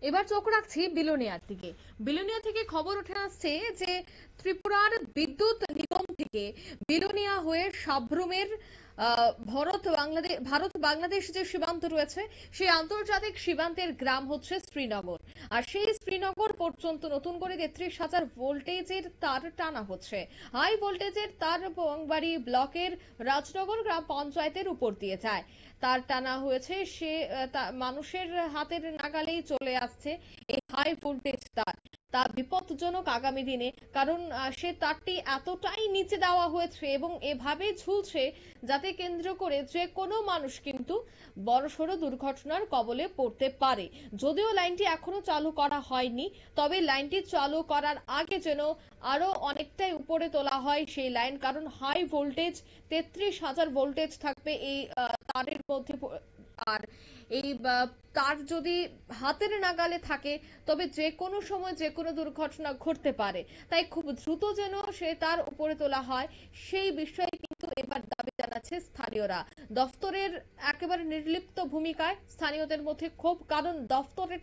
এবার চোখ রাখছি বিলোনিয়ার দিকে। বিলোনিয়া থেকে খবর উঠে আসছে যে ত্রিপুরার বিদ্যুৎ নিগম থেকে বিলোনিয়া হয়ে সাব্রুমের ভারত বাংলাদেশ যে সীমান্ত রয়েছে সেই আন্তর্জাতিক সীমান্তের গ্রাম হচ্ছে শ্রীনগর। আর সেই শ্রীনগর পর্যন্ত নতুন করে 33,000 ভোল্টেজের তার টানা হচ্ছে। হাই ভোল্টেজের তার বংবাড়ি ব্লকের রাজনগর গ্রাম পঞ্চায়েতের উপর দিয়ে যায়। তার টানা হয়েছে, সে মানুষের হাতের নাগালেই চলে আসছে এই হাই ভোল্টেজ তার। তা বিপজ্জনক আগামী দিনে, কারণ সে তারটি এতটাই নিচে দেওয়া হয়েছে এবং এভাবে ঝুলছে যাতে কেন্দ্র করে যে কোনো মানুষ কিন্তু বড়সড় দুর্ঘটনার কবলে পড়তে পারে। যদিও লাইনটি এখনো চালু করা হয়নি, তবে লাইনটি চালু করার আগে যেন আরো অনেকটাই উপরে তোলা হয় সেই লাইন, কারণ হাই ভোল্টেজ 33,000 ভোল্টেজ থাকবে এই তারের মধ্যে। আর এই তার যদি হাতের নাগালে থাকে তবে যে কোনো সময় যে কোনো দুর্ঘটনা ঘটতে পারে। তাই খুব দ্রুত যেন সে তার উপরে তোলা হয় সেই বিষয়ে কিন্তু এবার দাবি জানাচ্ছে স্থানীয়রা। দফতরের একেবারে নির্লিপ্ত ভূমিকায় স্থানীয়দের মধ্যে ক্ষোভ, কারণ দফতরের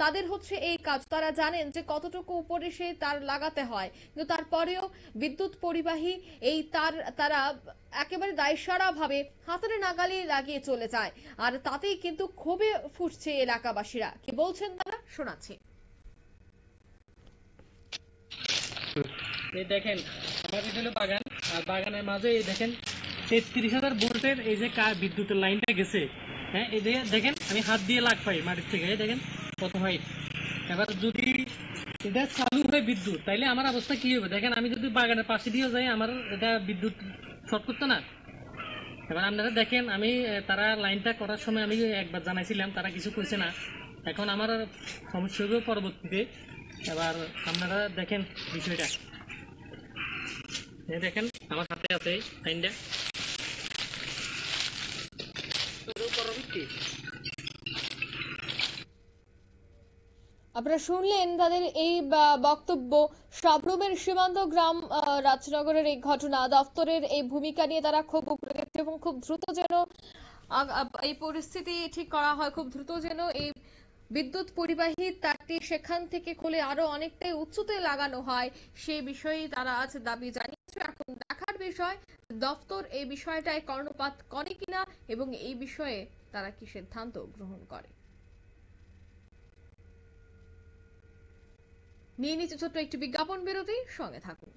তাদের হচ্ছে এই কাজ, তারা জানেন যে কতটুকু উপরে সেই তার লাগাতে হয়, কিন্তু তারপরেও বিদ্যুৎ পরিবাহী এই তার তারা একেবারে দায়সারা ভাবে হাতের নাগালে লাগিয়ে চলে যায়। আর তাতেই কিন্তু ক্ষোভে ফুঁসছে এলাকাবাসীরা। কি বলছেন তারা, শোনাচ্ছি। এই দেখেন আমার এটা বাগান, আর বাগানের মাঝে এই দেখেন 33,000 ভোল্টের এই যে বিদ্যুতের লাইনটা গেছে। হ্যাঁ, এই দেখেন আমি হাত দিয়ে লাগ পাই মাটির থেকে, দেখেন কত হাইট। এবার যদি এটা চালু হয় বিদ্যুৎ, তাইলে আমার অবস্থা কি হবে দেখেন। আমি যদি বাগানের পাশে দিয়ে যাই আমার এটা বিদ্যুৎ শর্ট করতো না। এবার আপনারা দেখেন, আমি তারা লাইনটা করার সময় আমি একবার জানাইছিলাম, তারা কিছু কইছে না। এখন আমার সমস্যা হবে পরবর্তীতে। এবার আপনারা দেখেন বিষয়টা, দেখেন আমার হাতে আছে লাইনটা। আপনারা শুনলেন তাদের এই বক্তব্য। সাব্রুমের সীমান্ত গ্রাম রাজনগরের এই ঘটনা, দফতরের এই ভূমিকা নিয়ে তারা খুব উগরে গেছে এবং খুব দ্রুত যেন এই পরিস্থিতি ঠিক করা হয়, খুব দ্রুত যেন এই বিদ্যুৎ পরিবাহী তারটি সেখান থেকে খুলে আরো অনেকটাই উঁচুতে লাগানো হয়, সেই বিষয়ে তারা আজ দাবি জানিয়েছে। এখন দেখার বিষয় দফতর এই বিষয়টায় কর্ণপাত করে কিনা এবং এই বিষয়ে তারা কি সিদ্ধান্ত গ্রহণ করে। নিয়ে নিচ্ছে ছোট্ট একটি বিজ্ঞাপন বিরতি, সঙ্গে থাকুন।